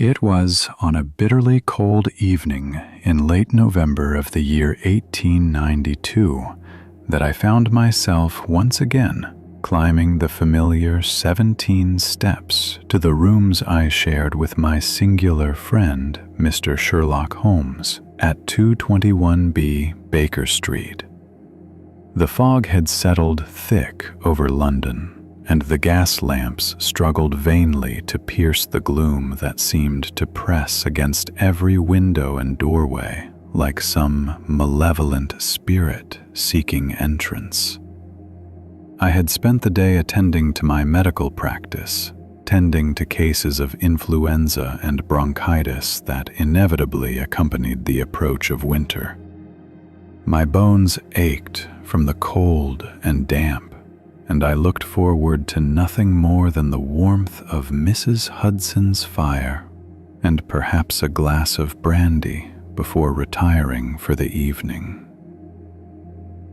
It was on a bitterly cold evening in late November of the year 1892 that I found myself once again climbing the familiar 17 steps to the rooms I shared with my singular friend, Mr. Sherlock Holmes, at 221B Baker Street. The fog had settled thick over London, and the gas lamps struggled vainly to pierce the gloom that seemed to press against every window and doorway like some malevolent spirit seeking entrance. I had spent the day attending to my medical practice, tending to cases of influenza and bronchitis that inevitably accompanied the approach of winter. My bones ached from the cold and damp, and I looked forward to nothing more than the warmth of Mrs. Hudson's fire and perhaps a glass of brandy before retiring for the evening.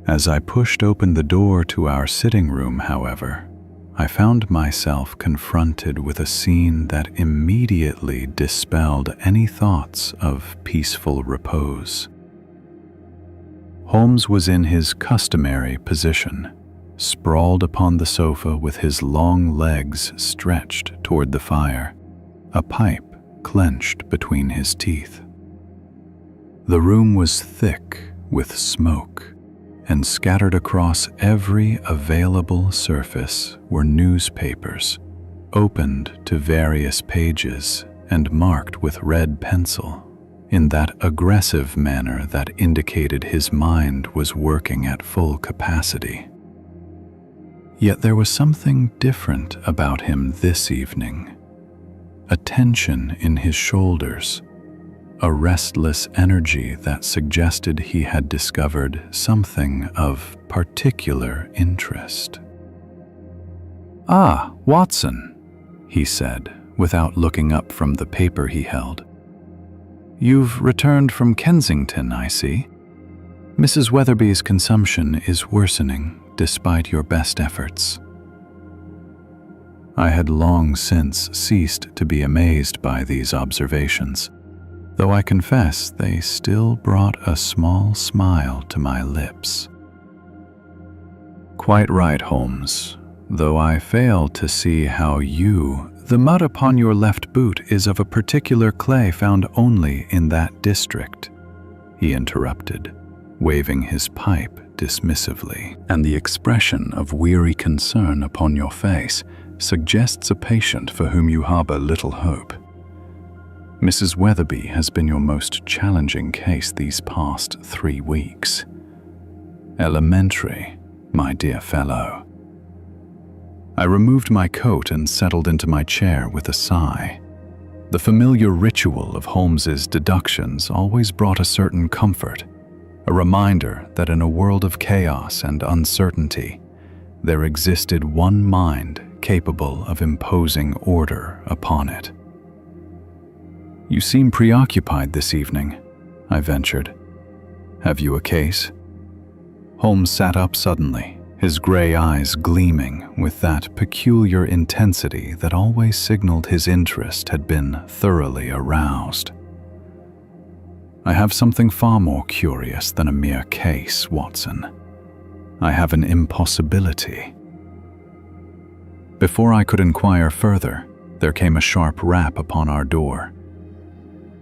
As I pushed open the door to our sitting room, however, I found myself confronted with a scene that immediately dispelled any thoughts of peaceful repose. Holmes was in his customary position, sprawled upon the sofa with his long legs stretched toward the fire, a pipe clenched between his teeth. The room was thick with smoke, and scattered across every available surface were newspapers, opened to various pages and marked with red pencil, in that aggressive manner that indicated his mind was working at full capacity. Yet there was something different about him this evening, a tension in his shoulders, a restless energy that suggested he had discovered something of particular interest. "Ah, Watson," he said, without looking up from the paper he held. "You've returned from Kensington, I see. Mrs. Weatherby's consumption is worsening despite your best efforts." I had long since ceased to be amazed by these observations, though I confess they still brought a small smile to my lips. "Quite right, Holmes, though I fail to see how the mud upon your left boot is of a particular clay found only in that district," he interrupted, waving his pipe dismissively. "And the expression of weary concern upon your face suggests a patient for whom you harbor little hope. Mrs. Weatherby has been your most challenging case these past 3 weeks. Elementary, my dear fellow." I removed my coat and settled into my chair with a sigh. The familiar ritual of Holmes's deductions always brought a certain comfort, a reminder that in a world of chaos and uncertainty, there existed one mind capable of imposing order upon it. "You seem preoccupied this evening," I ventured. "Have you a case?" Holmes sat up suddenly, his gray eyes gleaming with that peculiar intensity that always signaled his interest had been thoroughly aroused. "I have something far more curious than a mere case, Watson. I have an impossibility." Before I could inquire further, there came a sharp rap upon our door.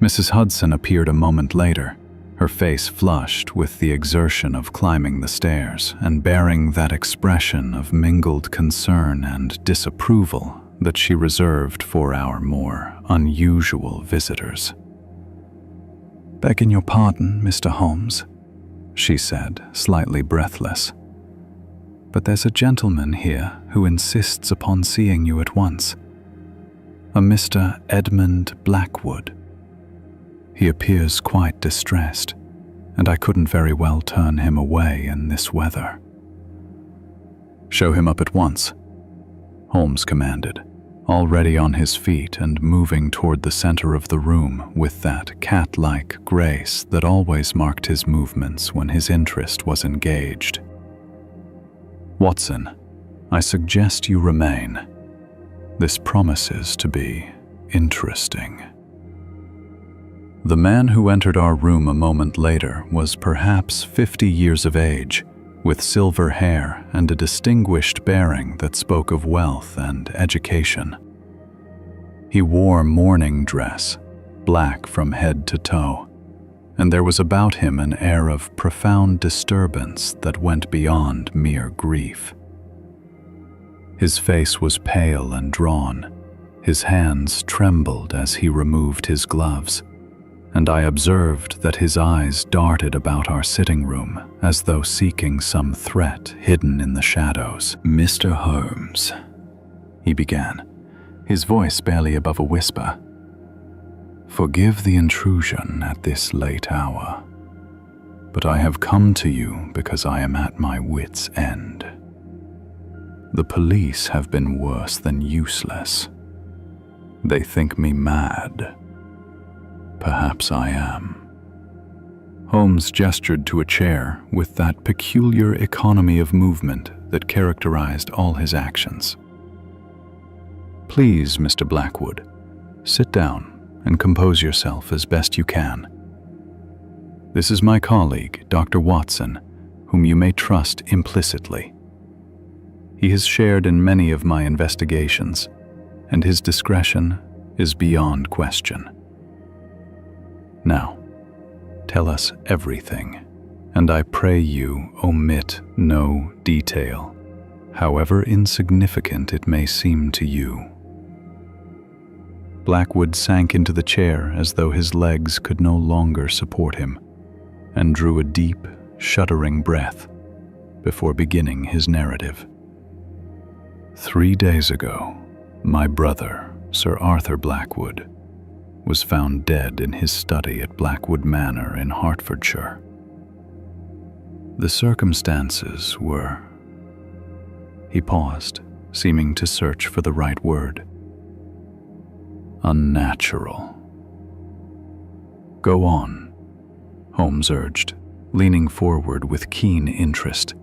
Mrs. Hudson appeared a moment later, her face flushed with the exertion of climbing the stairs and bearing that expression of mingled concern and disapproval that she reserved for our more unusual visitors. "Begging your pardon, Mr. Holmes," she said, slightly breathless, "but there's a gentleman here who insists upon seeing you at once. A Mr. Edmund Blackwood. He appears quite distressed, and I couldn't very well turn him away in this weather." "Show him up at once," Holmes commanded, already on his feet and moving toward the center of the room with that cat-like grace that always marked his movements when his interest was engaged. "Watson, I suggest you remain. This promises to be interesting." The man who entered our room a moment later was perhaps 50 years of age, with silver hair and a distinguished bearing that spoke of wealth and education. He wore mourning dress, black from head to toe, and there was about him an air of profound disturbance that went beyond mere grief. His face was pale and drawn, his hands trembled as he removed his gloves, and I observed that his eyes darted about our sitting room as though seeking some threat hidden in the shadows. "Mr. Holmes," he began, his voice barely above a whisper, "forgive the intrusion at this late hour, but I have come to you because I am at my wits' end. The police have been worse than useless. They think me mad. Perhaps I am." Holmes gestured to a chair with that peculiar economy of movement that characterized all his actions. "Please, Mr. Blackwood, sit down and compose yourself as best you can. This is my colleague, Dr. Watson, whom you may trust implicitly. He has shared in many of my investigations, and his discretion is beyond question. Now, tell us everything, and I pray you omit no detail, however insignificant it may seem to you." Blackwood sank into the chair as though his legs could no longer support him, and drew a deep, shuddering breath before beginning his narrative. "3 days ago, my brother, Sir Arthur Blackwood, was found dead in his study at Blackwood Manor in Hertfordshire. The circumstances were—" He paused, seeming to search for the right word. "Unnatural." "Go on," Holmes urged, leaning forward with keen interest.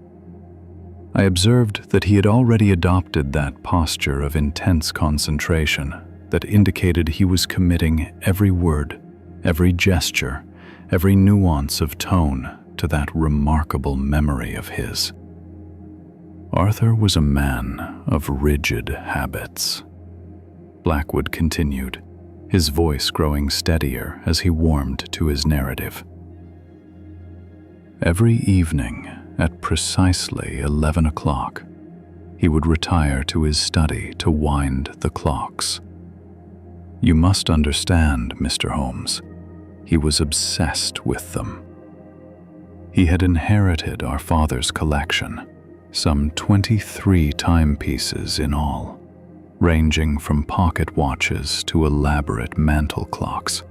I observed that he had already adopted that posture of intense concentration that indicated he was committing every word, every gesture, every nuance of tone to that remarkable memory of his. Arthur was a man of rigid habits. Blackwood continued, his voice growing steadier as he warmed to his narrative. Every evening at precisely 11 o'clock, he would retire to his study to wind the clocks. You must understand, Mr. Holmes, he was obsessed with them. He had inherited our father's collection, some 23 timepieces in all, ranging from pocket watches to elaborate mantel clocks,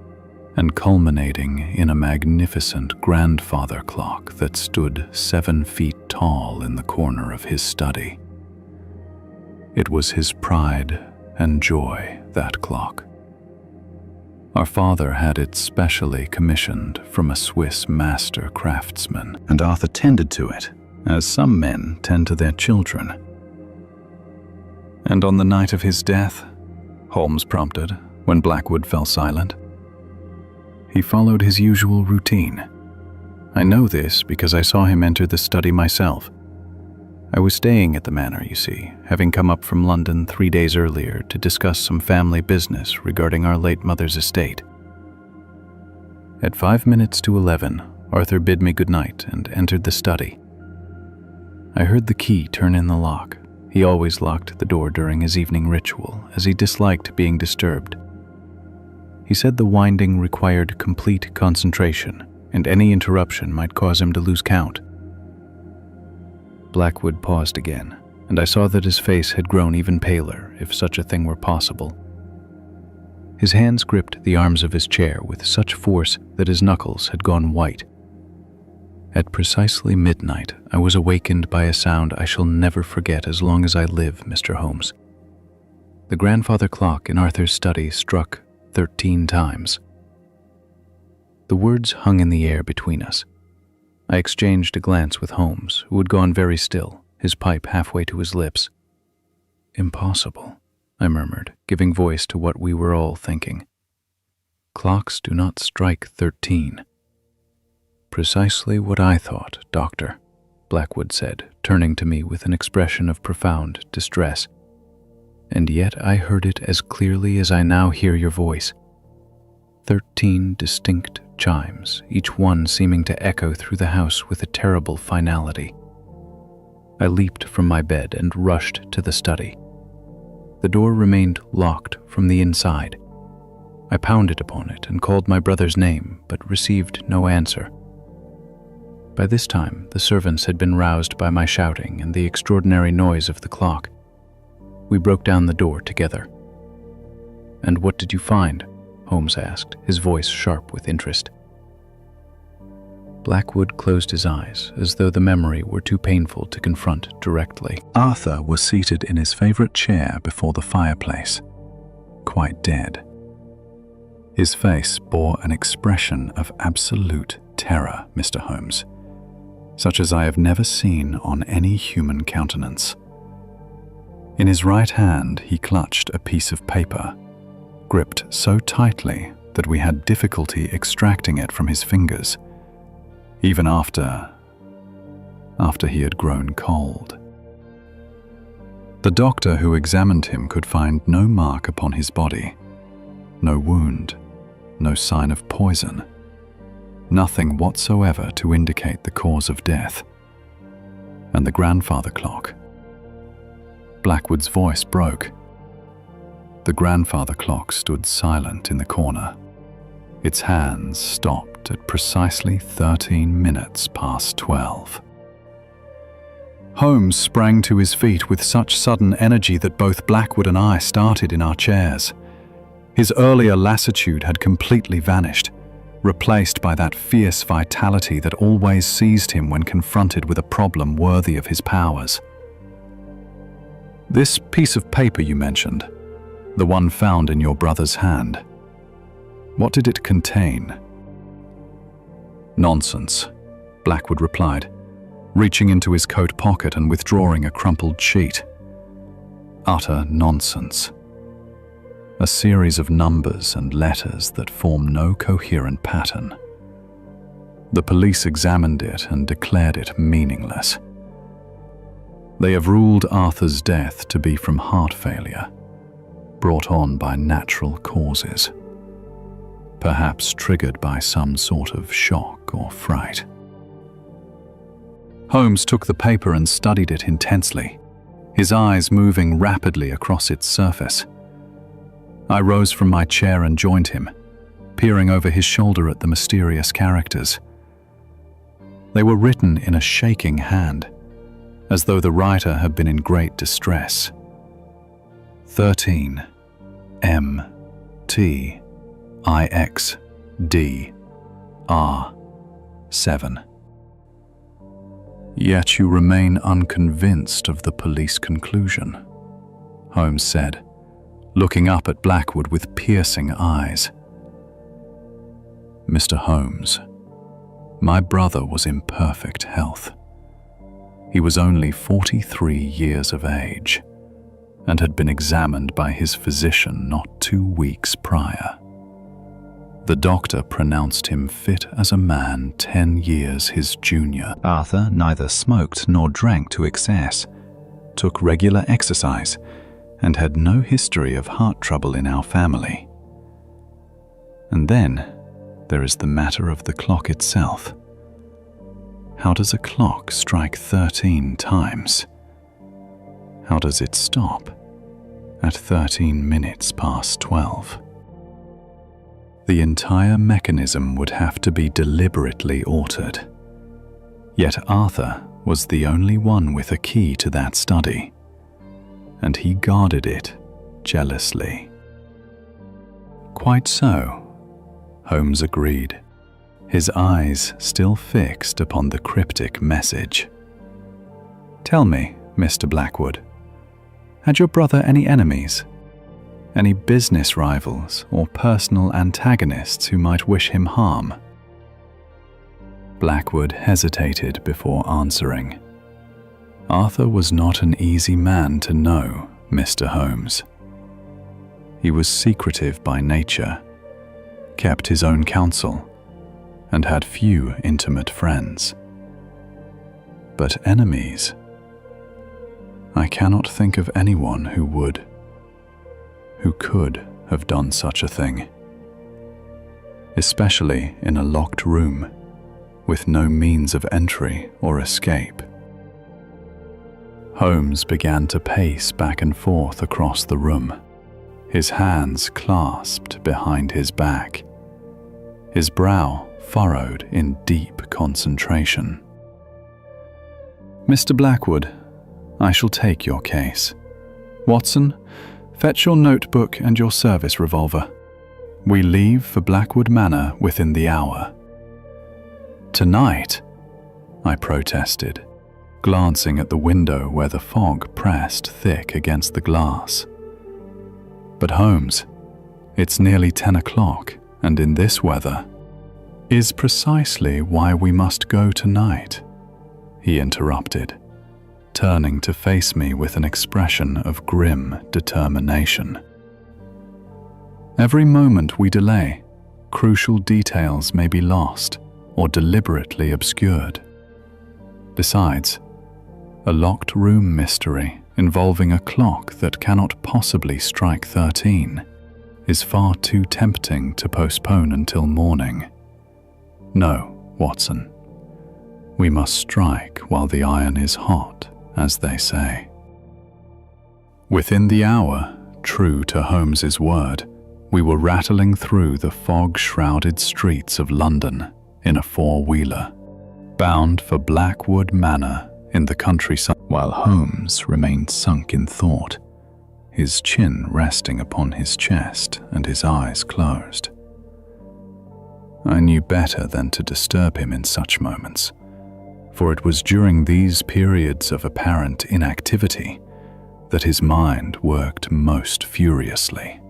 and culminating in a magnificent grandfather clock that stood 7 feet tall in the corner of his study. It was his pride and joy, that clock. Our father had it specially commissioned from a Swiss master craftsman, and Arthur tended to it, as some men tend to their children. "And on the night of his death?" Holmes prompted, when Blackwood fell silent. "He followed his usual routine. I know this because I saw him enter the study myself. I was staying at the manor, you see, having come up from London 3 days earlier to discuss some family business regarding our late mother's estate. At 5 minutes to 11, Arthur bid me good night and entered the study. I heard the key turn in the lock. He always locked the door during his evening ritual, as he disliked being disturbed. He said the winding required complete concentration, and any interruption might cause him to lose count." Blackwood paused again, and I saw that his face had grown even paler, if such a thing were possible. His hands gripped the arms of his chair with such force that his knuckles had gone white. At precisely midnight, I was awakened by a sound I shall never forget as long as I live, Mr. Holmes. The grandfather clock in Arthur's study struck 13 times. The words hung in the air between us. I exchanged a glance with Holmes, who had gone very still, his pipe halfway to his lips. "Impossible," I murmured, giving voice to what we were all thinking. clocks do not strike 13. Precisely what I thought, Doctor, Blackwood said, turning to me with an expression of profound distress. And yet I heard it as clearly as I now hear your voice. 13 distinct chimes, each one seeming to echo through the house with a terrible finality. I leaped from my bed and rushed to the study. The door remained locked from the inside. I pounded upon it and called my brother's name, but received no answer. By this time, the servants had been roused by my shouting and the extraordinary noise of the clock. We broke down the door together. "And what did you find?" Holmes asked, his voice sharp with interest. Blackwood closed his eyes, as though the memory were too painful to confront directly. Arthur was seated in his favorite chair before the fireplace, quite dead. His face bore an expression of absolute terror, Mr. Holmes, such as I have never seen on any human countenance. In his right hand he clutched a piece of paper, gripped so tightly that we had difficulty extracting it from his fingers, even after he had grown cold. The doctor who examined him could find no mark upon his body, no wound, no sign of poison, nothing whatsoever to indicate the cause of death. And the grandfather clock. Blackwood's voice broke. The grandfather clock stood silent in the corner. Its hands stopped at precisely 13 minutes past 12. Holmes sprang to his feet with such sudden energy that both Blackwood and I started in our chairs. His earlier lassitude had completely vanished, replaced by that fierce vitality that always seized him when confronted with a problem worthy of his powers. "This piece of paper you mentioned, the one found in your brother's hand, what did it contain?" "Nonsense," Blackwood replied, reaching into his coat pocket and withdrawing a crumpled sheet. "Utter nonsense. A series of numbers and letters that form no coherent pattern. The police examined it and declared it meaningless. They have ruled Arthur's death to be from heart failure, brought on by natural causes, perhaps triggered by some sort of shock or fright." Holmes took the paper and studied it intensely, his eyes moving rapidly across its surface. I rose from my chair and joined him, peering over his shoulder at the mysterious characters. They were written in a shaking hand, as though the writer had been in great distress. 13 M T I X D R 7. "Yet you remain unconvinced of the police conclusion," Holmes said, looking up at Blackwood with piercing eyes. "Mr. Holmes, my brother was in perfect health. He was only 43 years of age and had been examined by his physician not 2 weeks prior. The doctor pronounced him fit as a man 10 years his junior. Arthur neither smoked nor drank to excess, took regular exercise, and had no history of heart trouble in our family. And then there is the matter of the clock itself. How does a clock strike 13 times? How does it stop at 13 minutes past 12? The entire mechanism would have to be deliberately altered. Yet Arthur was the only one with a key to that study, and he guarded it jealously. "Quite so," Holmes agreed, his eyes still fixed upon the cryptic message. "Tell me, Mr. Blackwood, had your brother any enemies? Any business rivals or personal antagonists who might wish him harm?" Blackwood hesitated before answering. Arthur was not an easy man to know, Mr. Holmes. He was secretive by nature, kept his own counsel, and had few intimate friends. But enemies? I cannot think of anyone who could have done such a thing, especially in a locked room with no means of entry or escape. Holmes began to pace back and forth across the room, his hands clasped behind his back, his brow furrowed in deep concentration. "Mr. Blackwood, I shall take your case. Watson, fetch your notebook and your service revolver. We leave for Blackwood Manor within the hour." "Tonight?" I protested, glancing at the window where the fog pressed thick against the glass. "But Holmes, it's nearly 10 o'clock, and in this weather." "Is precisely why we must go tonight," he interrupted, turning to face me with an expression of grim determination. "Every moment we delay, crucial details may be lost or deliberately obscured. Besides, a locked room mystery involving a clock that cannot possibly strike 13 is far too tempting to postpone until morning. No, Watson, we must strike while the iron is hot, as they say." Within the hour, true to Holmes's word, we were rattling through the fog-shrouded streets of London in a four-wheeler, bound for Blackwood Manor in the countryside, while Holmes remained sunk in thought, his chin resting upon his chest and his eyes closed. I knew better than to disturb him in such moments, for it was during these periods of apparent inactivity that his mind worked most furiously,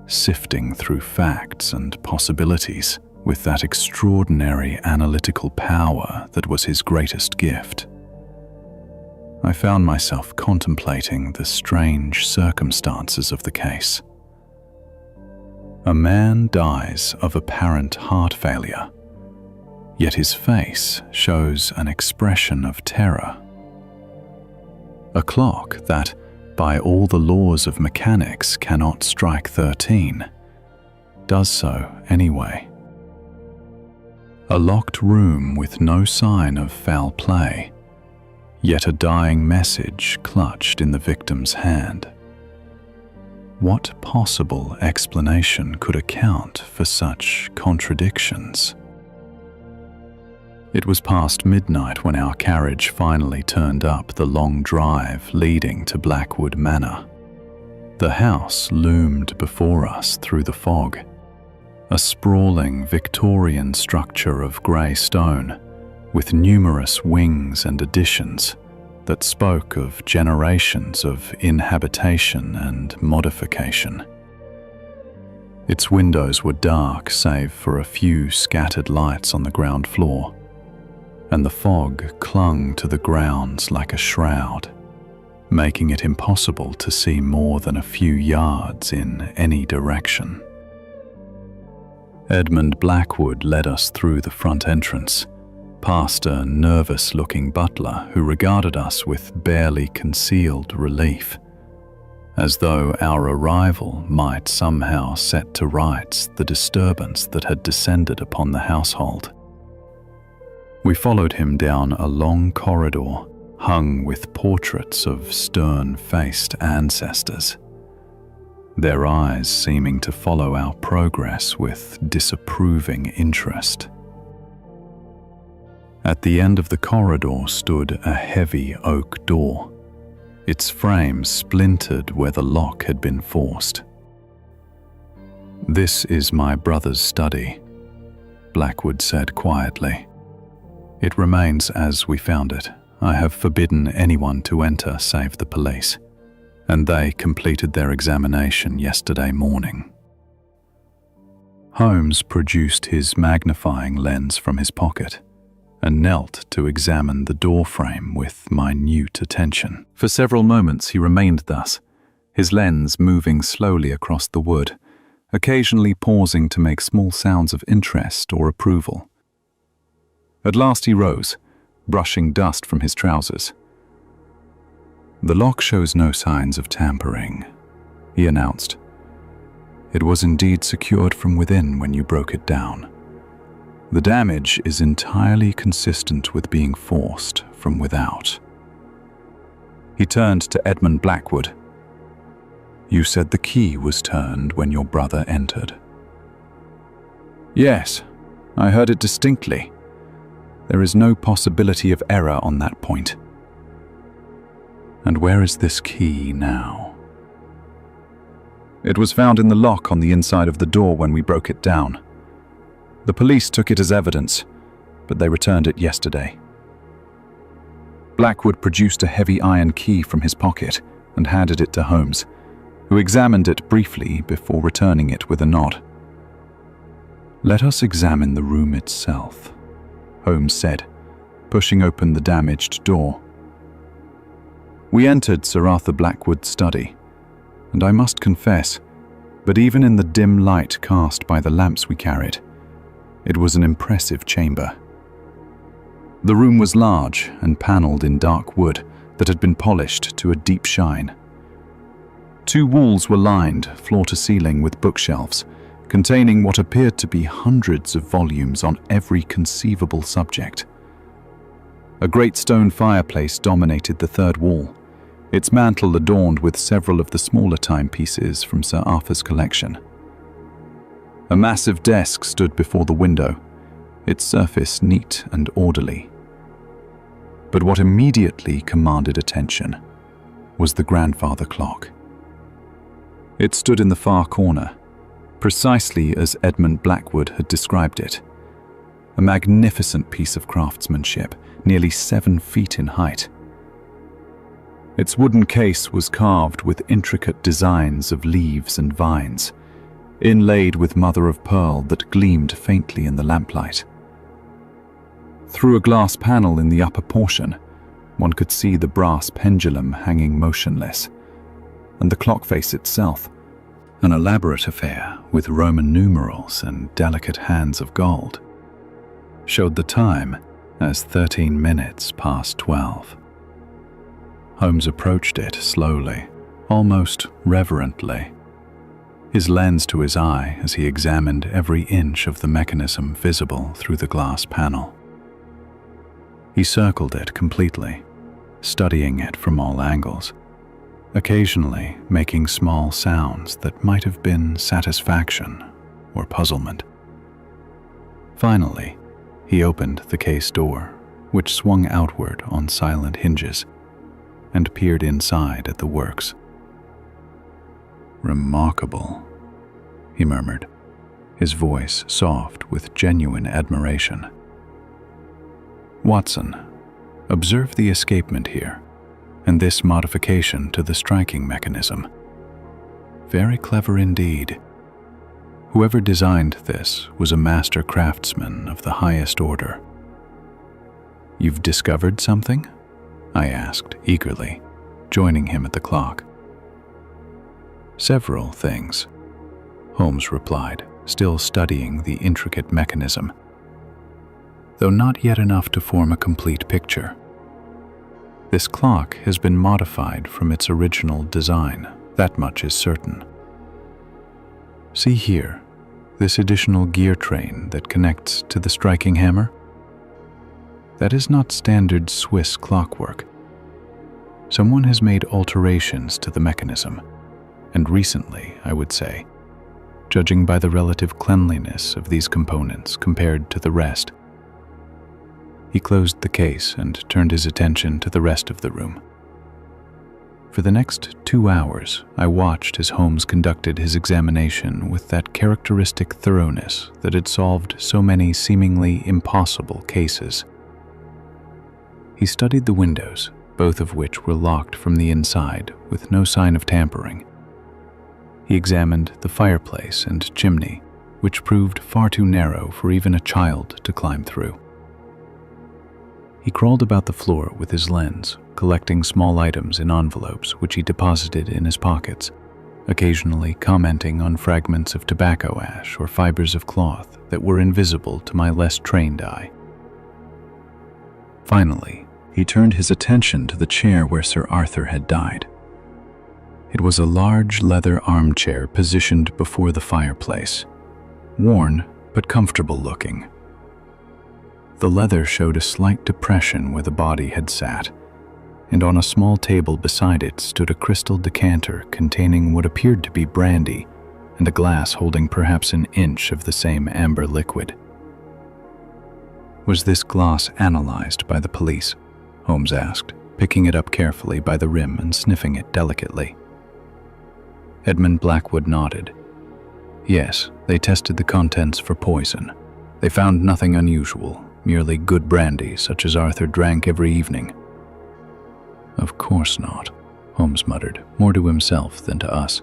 sifting through facts and possibilities with that extraordinary analytical power that was his greatest gift. I found myself contemplating the strange circumstances of the case. A man dies of apparent heart failure, yet his face shows an expression of terror. A clock that, by all the laws of mechanics, cannot strike 13, does so anyway. A locked room with no sign of foul play, yet a dying message clutched in the victim's hand. What possible explanation could account for such contradictions? It was past midnight when our carriage finally turned up the long drive leading to Blackwood Manor. The house loomed before us through the fog, a sprawling Victorian structure of grey stone with numerous wings and additions that spoke of generations of inhabitation and modification. Its windows were dark save for a few scattered lights on the ground floor, and the fog clung to the grounds like a shroud, making it impossible to see more than a few yards in any direction. Edmund Blackwood led us through the front entrance, past a nervous-looking butler who regarded us with barely concealed relief, as though our arrival might somehow set to rights the disturbance that had descended upon the household. We followed him down a long corridor hung with portraits of stern-faced ancestors, their eyes seeming to follow our progress with disapproving interest. At the end of the corridor stood a heavy oak door, its frame splintered where the lock had been forced. "This is my brother's study," Blackwood said quietly. "It remains as we found it. I have forbidden anyone to enter save the police, and they completed their examination yesterday morning." Holmes produced his magnifying lens from his pocket and knelt to examine the door frame with minute attention. For several moments he remained thus, his lens moving slowly across the wood, occasionally pausing to make small sounds of interest or approval. At last he rose, brushing dust from his trousers. "The lock shows no signs of tampering," he announced. "It was indeed secured from within when you broke it down. The damage is entirely consistent with being forced from without." He turned to Edmund Blackwood. "You said the key was turned when your brother entered." "Yes, I heard it distinctly. There is no possibility of error on that point." "And where is this key now?" "It was found in the lock on the inside of the door when we broke it down. The police took it as evidence, but they returned it yesterday." Blackwood produced a heavy iron key from his pocket and handed it to Holmes, who examined it briefly before returning it with a nod. "Let us examine the room itself," Holmes said, pushing open the damaged door. We entered Sir Arthur Blackwood's study, and I must confess, but even in the dim light cast by the lamps we carried, it was an impressive chamber. The room was large and panelled in dark wood that had been polished to a deep shine. 2 walls were lined, floor to ceiling, with bookshelves, containing what appeared to be hundreds of volumes on every conceivable subject. A great stone fireplace dominated the third wall, its mantel adorned with several of the smaller timepieces from Sir Arthur's collection. A massive desk stood before the window, its surface neat and orderly. But what immediately commanded attention was the grandfather clock. It stood in the far corner, precisely as Edmund Blackwood had described it. A magnificent piece of craftsmanship, nearly 7 feet in height. Its wooden case was carved with intricate designs of leaves and vines, inlaid with mother-of-pearl that gleamed faintly in the lamplight. Through a glass panel in the upper portion, one could see the brass pendulum hanging motionless, and the clock face itself, an elaborate affair with Roman numerals and delicate hands of gold, showed the time as 13 minutes past 12. Holmes approached it slowly, almost reverently, his lens to his eye as he examined every inch of the mechanism visible through the glass panel. He circled it completely, studying it from all angles, occasionally making small sounds that might have been satisfaction or puzzlement. Finally, he opened the case door, which swung outward on silent hinges, and peered inside at the works. "Remarkable," he murmured, his voice soft with genuine admiration. "Watson, observe the escapement here, and this modification to the striking mechanism. Very clever indeed. Whoever designed this was a master craftsman of the highest order." "You've discovered something?" I asked eagerly, joining him at the clock. "Several things," Holmes replied, still studying the intricate mechanism, though not yet enough to form a complete picture. "This clock has been modified from its original design, that much is certain. See here, this additional gear train that connects to the striking hammer? That is not standard Swiss clockwork. Someone has made alterations to the mechanism, and recently, I would say, judging by the relative cleanliness of these components compared to the rest." He closed the case and turned his attention to the rest of the room. For the next 2 hours, I watched as Holmes conducted his examination with that characteristic thoroughness that had solved so many seemingly impossible cases. He studied the windows, both of which were locked from the inside with no sign of tampering. He examined the fireplace and chimney, which proved far too narrow for even a child to climb through. He crawled about the floor with his lens, collecting small items in envelopes which he deposited in his pockets, occasionally commenting on fragments of tobacco ash or fibers of cloth that were invisible to my less trained eye. Finally, he turned his attention to the chair where Sir Arthur had died. It was a large leather armchair positioned before the fireplace, worn but comfortable looking. The leather showed a slight depression where the body had sat, and on a small table beside it stood a crystal decanter containing what appeared to be brandy and a glass holding perhaps an inch of the same amber liquid. "Was this glass analyzed by the police?" Holmes asked, picking it up carefully by the rim and sniffing it delicately. Edmund Blackwood nodded. "Yes, they tested the contents for poison. They found nothing unusual, merely good brandy such as Arthur drank every evening." "Of course not," Holmes muttered, more to himself than to us.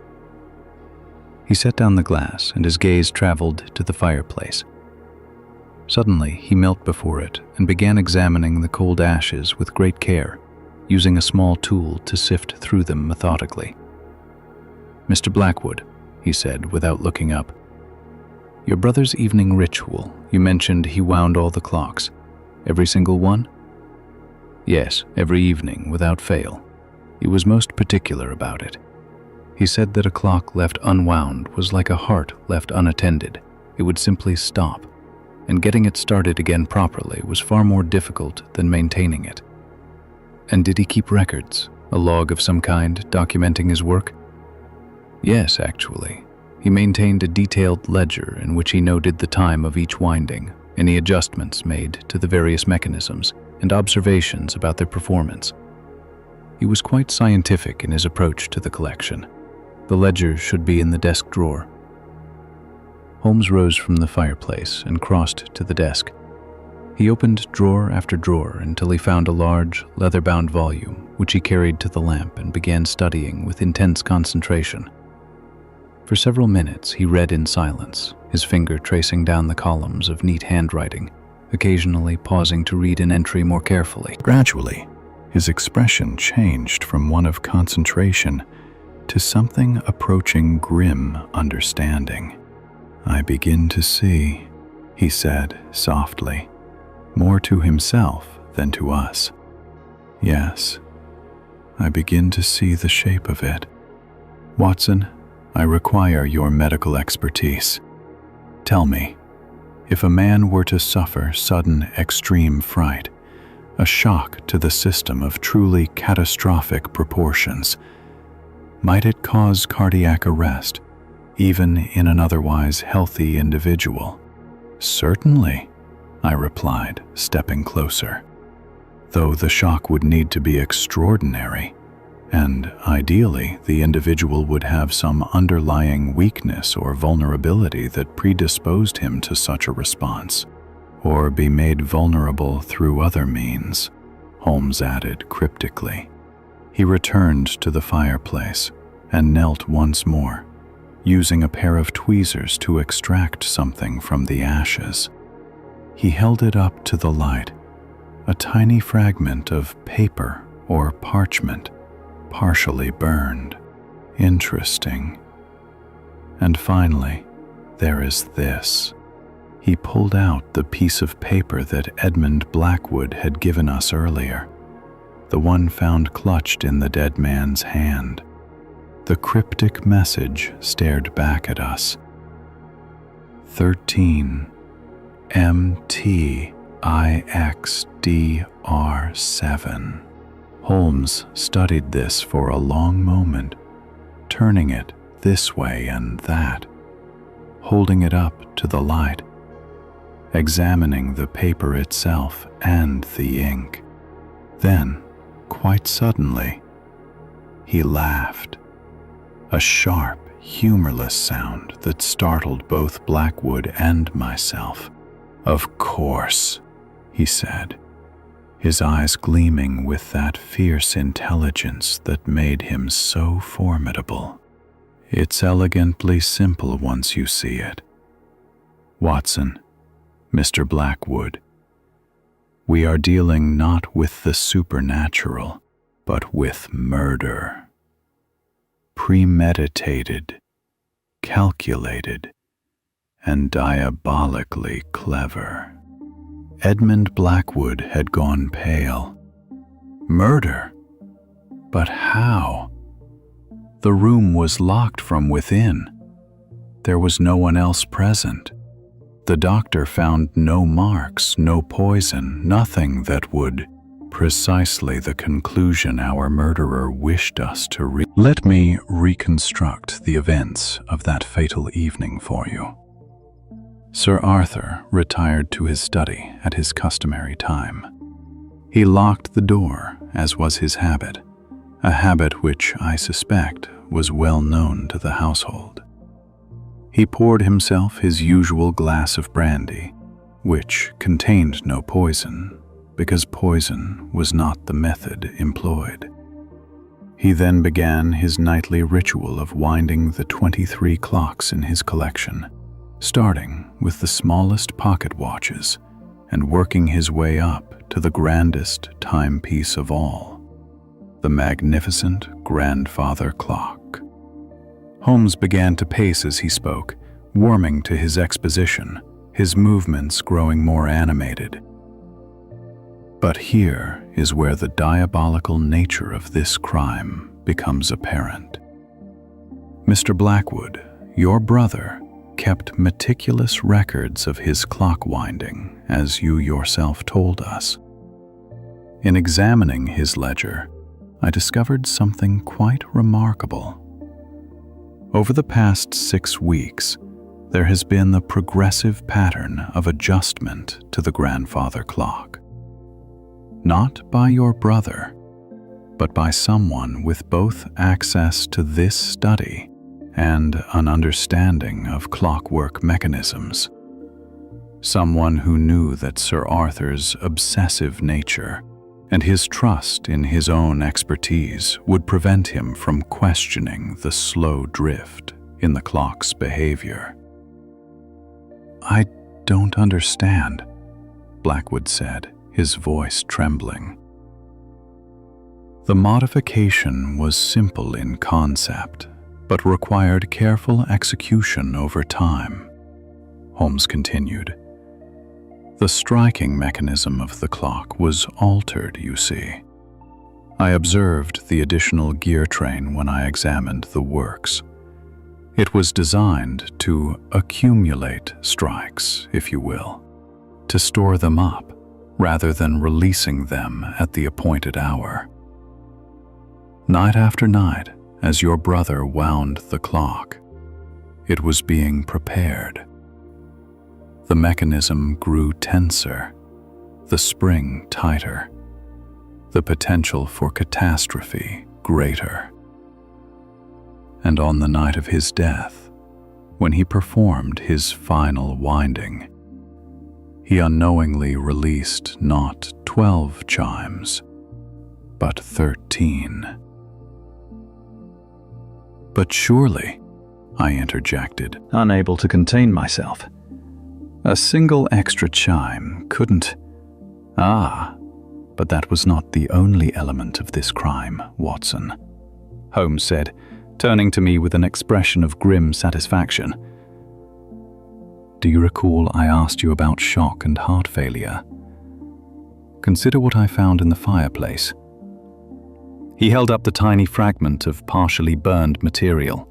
He set down the glass, and his gaze traveled to the fireplace. Suddenly, he knelt before it and began examining the cold ashes with great care, using a small tool to sift through them methodically. "Mr. Blackwood," he said without looking up, "your brother's evening ritual, you mentioned he wound all the clocks. Every single one?" "Yes, every evening, without fail. He was most particular about it. He said that a clock left unwound was like a heart left unattended. It would simply stop, and getting it started again properly was far more difficult than maintaining it." "And did he keep records, a log of some kind, documenting his work?" "Yes, actually. He maintained a detailed ledger in which he noted the time of each winding, any adjustments made to the various mechanisms, and observations about their performance. He was quite scientific in his approach to the collection. The ledger should be in the desk drawer." Holmes rose from the fireplace and crossed to the desk. He opened drawer after drawer until he found a large, leather-bound volume, which he carried to the lamp and began studying with intense concentration. For several minutes he read in silence, his finger tracing down the columns of neat handwriting, occasionally pausing to read an entry more carefully. Gradually, his expression changed from one of concentration to something approaching grim understanding. "I begin to see," he said softly, more to himself than to us. "Yes, I begin to see the shape of it. Watson, I require your medical expertise. Tell me, if a man were to suffer sudden extreme fright, a shock to the system of truly catastrophic proportions, might it cause cardiac arrest, even in an otherwise healthy individual?" "Certainly," I replied, stepping closer, "though the shock would need to be extraordinary, and ideally the individual would have some underlying weakness or vulnerability that predisposed him to such a response, or be made vulnerable through other means," Holmes added cryptically. He returned to the fireplace and knelt once more, using a pair of tweezers to extract something from the ashes. He held it up to the light, a tiny fragment of paper or parchment, partially burned. "Interesting. And finally, there is this." He pulled out the piece of paper that Edmund Blackwood had given us earlier, the one found clutched in the dead man's hand. The cryptic message stared back at us. 13 MTIXDR7. Holmes studied this for a long moment, turning it this way and that, holding it up to the light, examining the paper itself and the ink. Then, quite suddenly, he laughed. A sharp, humorless sound that startled both Blackwood and myself. "Of course," he said, his eyes gleaming with that fierce intelligence that made him so formidable. "It's elegantly simple once you see it. Watson, Mr. Blackwood, we are dealing not with the supernatural, but with murder." premeditated, calculated, and diabolically clever. Edmund Blackwood had gone pale. Murder? But how? The room was locked from within. There was no one else present. The doctor found no marks, no poison, nothing that would... Precisely the conclusion our murderer wished us to reach. Let me reconstruct the events of that fatal evening for you. Sir Arthur retired to his study at his customary time. He locked the door, as was his habit, a habit which, I suspect, was well known to the household. He poured himself his usual glass of brandy, which contained no poison, because poison was not the method employed. He then began his nightly ritual of winding the 23 clocks in his collection, starting with the smallest pocket watches and working his way up to the grandest timepiece of all, the magnificent grandfather clock. Holmes began to pace as he spoke, warming to his exposition, his movements growing more animated. But here is where the diabolical nature of this crime becomes apparent. Mr. Blackwood, your brother, kept meticulous records of his clock winding, as you yourself told us. In examining his ledger, I discovered something quite remarkable. Over the past 6 weeks, there has been the progressive pattern of adjustment to the grandfather clock. Not by your brother, but by someone with both access to this study and an understanding of clockwork mechanisms. Someone who knew that Sir Arthur's obsessive nature and his trust in his own expertise would prevent him from questioning the slow drift in the clock's behavior. "I don't understand," Blackwood said, his voice trembling. The modification was simple in concept, but required careful execution over time. Holmes continued. The striking mechanism of the clock was altered, you see. I observed the additional gear train when I examined the works. It was designed to accumulate strikes, if you will, to store them up, rather than releasing them at the appointed hour. Night after night, as your brother wound the clock, it was being prepared. The mechanism grew tenser, the spring tighter, the potential for catastrophe greater. And on the night of his death, when he performed his final winding, he unknowingly released not 12 chimes, but 13. "But surely," I interjected, unable to contain myself, "a single extra chime couldn't—" "Ah, but that was not the only element of this crime, Watson," Holmes said, turning to me with an expression of grim satisfaction. "Do you recall I asked you about shock and heart failure? Consider what I found in the fireplace." He held up the tiny fragment of partially burned material.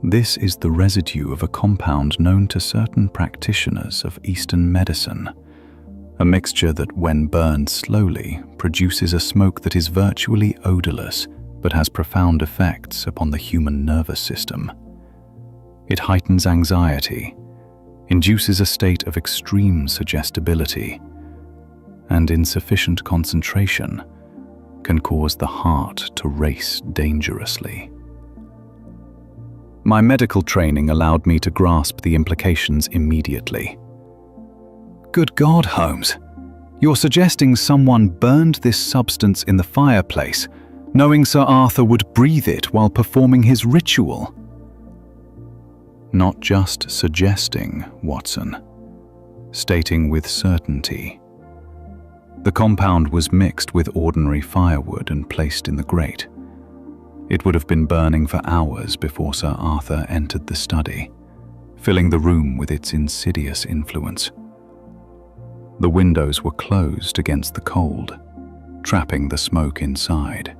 "This is the residue of a compound known to certain practitioners of Eastern medicine, a mixture that, when burned slowly, produces a smoke that is virtually odorless but has profound effects upon the human nervous system. It heightens anxiety, induces a state of extreme suggestibility, and insufficient concentration can cause the heart to race dangerously." My medical training allowed me to grasp the implications immediately. "Good God, Holmes! You're suggesting someone burned this substance in the fireplace, knowing Sir Arthur would breathe it while performing his ritual?" "Not just suggesting, Watson. Stating with certainty. The compound was mixed with ordinary firewood and placed in the grate. It would have been burning for hours before Sir Arthur entered the study, filling the room with its insidious influence. The windows were closed against the cold, trapping the smoke inside.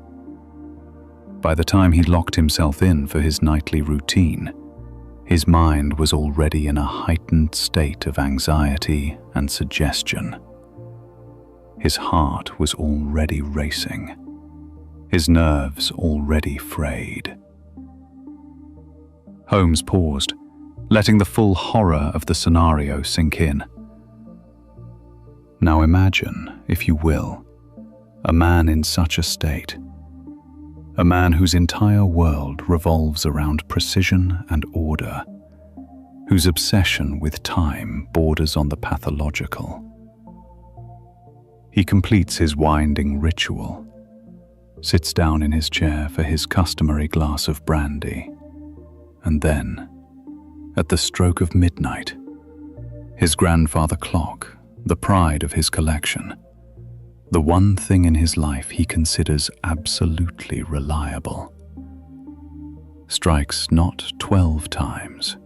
By the time he locked himself in for his nightly routine, his mind was already in a heightened state of anxiety and suggestion. His heart was already racing, his nerves already frayed. Holmes paused, letting the full horror of the scenario sink in. Now imagine, if you will, a man in such a state. A man whose entire world revolves around precision and order, whose obsession with time borders on the pathological. He completes his winding ritual, sits down in his chair for his customary glass of brandy, and then, at the stroke of midnight, his grandfather clock, the pride of his collection, the one thing in his life he considers absolutely reliable, strikes not 12 times,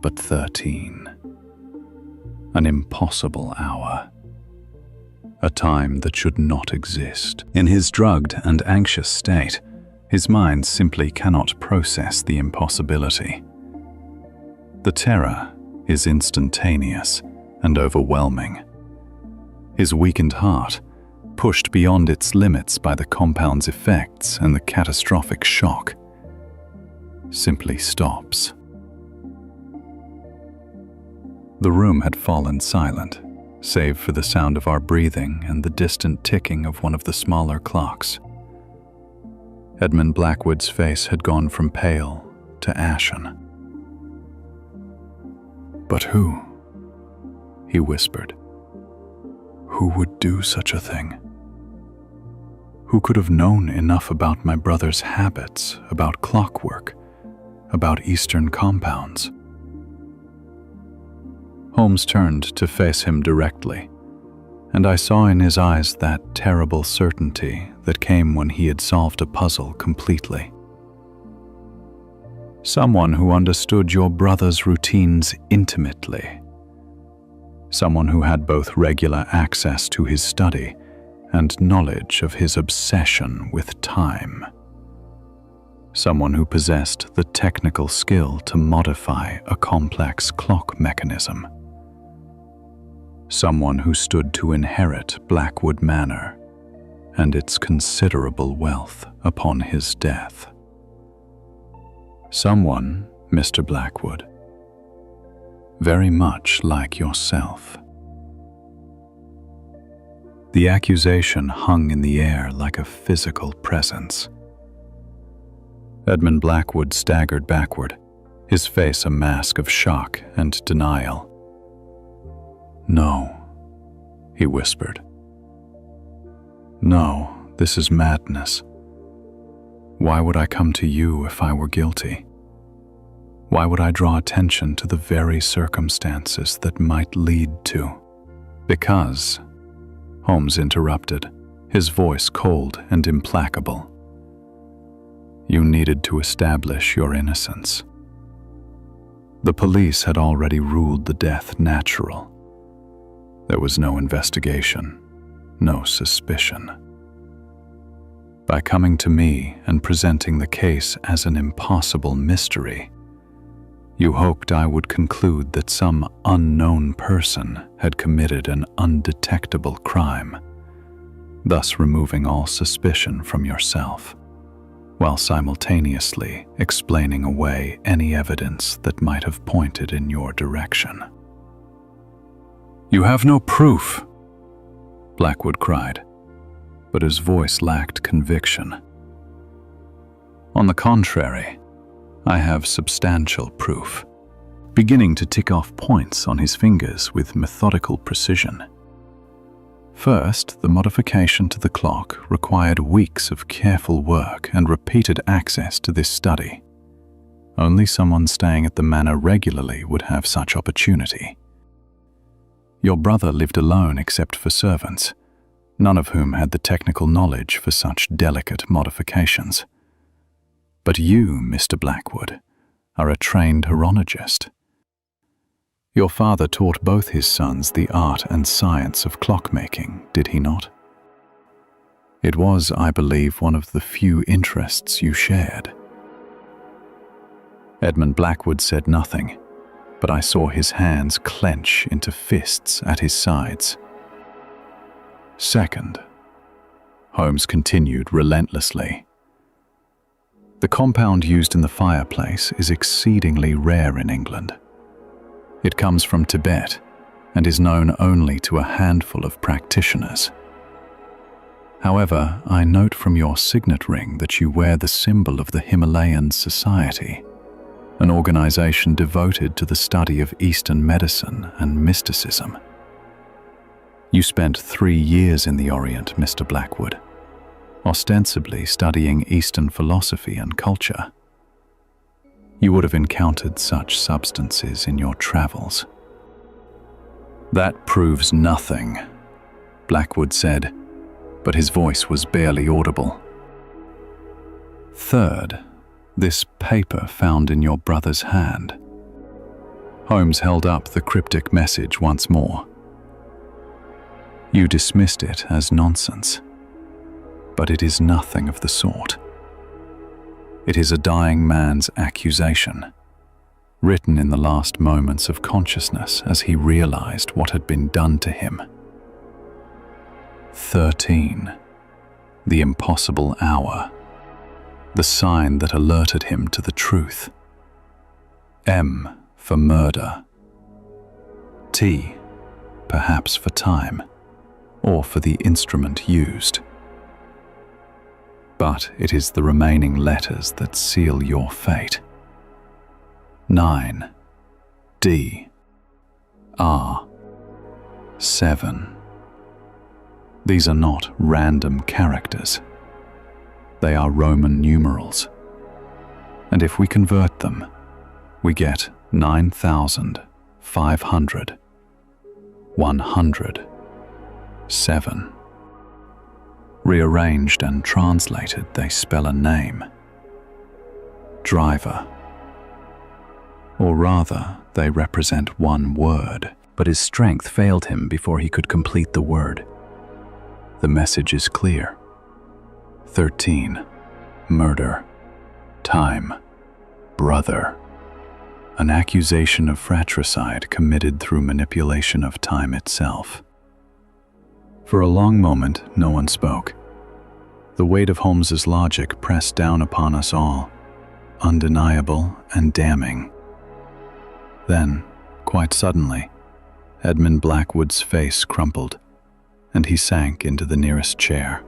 but 13. An impossible hour. A time that should not exist. In his drugged and anxious state, his mind simply cannot process the impossibility. The terror is instantaneous and overwhelming. His weakened heart, pushed beyond its limits by the compound's effects and the catastrophic shock, simply stops. The room had fallen silent, save for the sound of our breathing and the distant ticking of one of the smaller clocks. Edmund Blackwood's face had gone from pale to ashen. "But who?" he whispered. "Who would do such a thing? Who could have known enough about my brother's habits, about clockwork, about Eastern compounds?" Holmes turned to face him directly, and I saw in his eyes that terrible certainty that came when he had solved a puzzle completely. "Someone who understood your brother's routines intimately. Someone who had both regular access to his study and knowledge of his obsession with time. Someone who possessed the technical skill to modify a complex clock mechanism. Someone who stood to inherit Blackwood Manor and its considerable wealth upon his death. Someone, Mr. Blackwood, very much like yourself." The accusation hung in the air like a physical presence. Edmund Blackwood staggered backward, his face a mask of shock and denial. "No," he whispered. "No, this is madness. Why would I come to you if I were guilty? Why would I draw attention to the very circumstances that might lead to?" "Because," Holmes interrupted, his voice cold and implacable, "you needed to establish your innocence. The police had already ruled the death natural. There was no investigation, no suspicion. By coming to me and presenting the case as an impossible mystery, you hoped I would conclude that some unknown person had committed an undetectable crime, thus removing all suspicion from yourself, while simultaneously explaining away any evidence that might have pointed in your direction." "You have no proof," Blackwood cried, but his voice lacked conviction. "On the contrary, I have substantial proof," beginning to tick off points on his fingers with methodical precision. First, the modification to the clock required weeks of careful work and repeated access to this study. Only someone staying at the manor regularly would have such opportunity. Your brother lived alone except for servants, none of whom had the technical knowledge for such delicate modifications. But you, Mr. Blackwood, are a trained horologist. Your father taught both his sons the art and science of clockmaking, did he not? It was, I believe, one of the few interests you shared. Edmund Blackwood said nothing, but I saw his hands clench into fists at his sides. Second, Holmes continued relentlessly. The compound used in the fireplace is exceedingly rare in England. It comes from Tibet and is known only to a handful of practitioners. However, I note from your signet ring that you wear the symbol of the Himalayan Society, an organization devoted to the study of Eastern medicine and mysticism. You spent 3 years in the Orient, Mr. Blackwood, ostensibly studying Eastern philosophy and culture. You would have encountered such substances in your travels. That proves nothing, Blackwood said, but his voice was barely audible. Third, this paper found in your brother's hand. Holmes held up the cryptic message once more. You dismissed it as nonsense, but it is nothing of the sort. It is a dying man's accusation, written in the last moments of consciousness as he realized what had been done to him. 13. The impossible hour. The sign that alerted him to the truth. M for murder. T, perhaps for time, or for the instrument used. But it is the remaining letters that seal your fate. 9. D. R. 7. These are not random characters. They are Roman numerals. And if we convert them, we get 9,500, 107. Rearranged and translated, they spell a name. Driver. Or rather, they represent one word, but his strength failed him before he could complete the word. The message is clear. 13. Murder. Time. Brother. An accusation of fratricide committed through manipulation of time itself. For a long moment, no one spoke. The weight of Holmes's logic pressed down upon us all, undeniable and damning. Then, quite suddenly, Edmund Blackwood's face crumpled, and he sank into the nearest chair.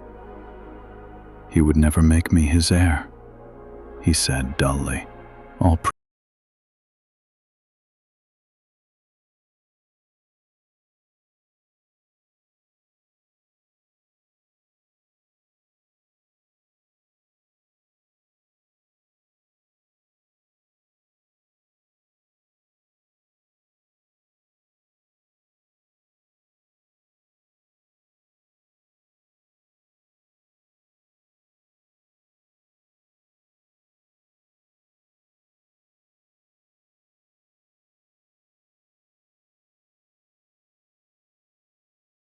He would never make me his heir, he said dully. All